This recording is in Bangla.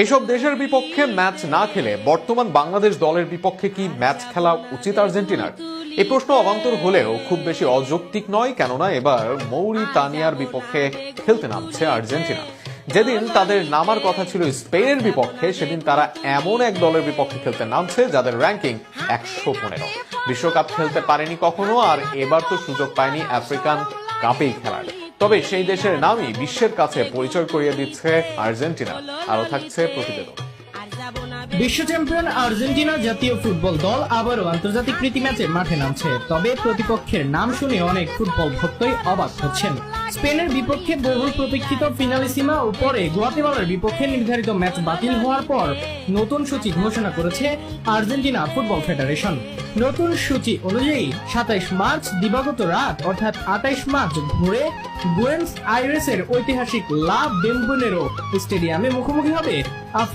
এসব দেশের বিপক্ষে ম্যাচ না খেলে বর্তমান বাংলাদেশ দলের বিপক্ষে কি ম্যাচ খেলা উচিত আর্জেন্টিনার? এই প্রশ্ন অবান্তর হলেও খুব বেশি অযৌক্তিক নয়, কেননা এবার মৌরিতানিয়ার বিপক্ষে খেলতে নামছে আর্জেন্টিনা। যেদিন তাদের নামার কথা ছিল স্পেনের বিপক্ষে, সেদিন তারা এমন এক দলের বিপক্ষে খেলতে নামছে যাদের র্যাঙ্কিং 115। বিশ্বকাপ খেলতে পারেনি কখনো, আর এবার তো সুযোগ পায়নি আফ্রিকান কাপেই খেলার। তবে সেই দেশের নামই বিশ্বের কাছে পরিচয় করিয়ে দিচ্ছে আর্জেন্টিনা। আরো থাকছে প্রতিবেদন। বিশ্ব চ্যাম্পিয়ন আর্জেন্টিনা জাতীয় ফুটবল দল আবারও আন্তর্জাতিক প্রীতি ম্যাচে মাঠে নামছে। তবে প্রতিপক্ষের নাম শুনে অনেক ফুটবল ভক্তই অবাক হচ্ছেন। স্পেনের বিপক্ষে বহুল প্রতীক্ষিত ফিনালিসিমা ও পরে গুয়াতেমালার বিপক্ষে নির্ধারিত ম্যাচ বাতিল হওয়ার পর নতুন সূচি ঘোষণা করেছে আর্জেন্টিনা ফুটবল ফেডারেশন। নতুন সূচি অনুযায়ী 27 মার্চ দিবাগত রাত অর্থাৎ 28 মার্চ ভোরে বুয়েনস আইরেসের ঐতিহাসিক লা বেম্বোনেরো স্টেডিয়ামে মুখোমুখি হবে আফ্রিকা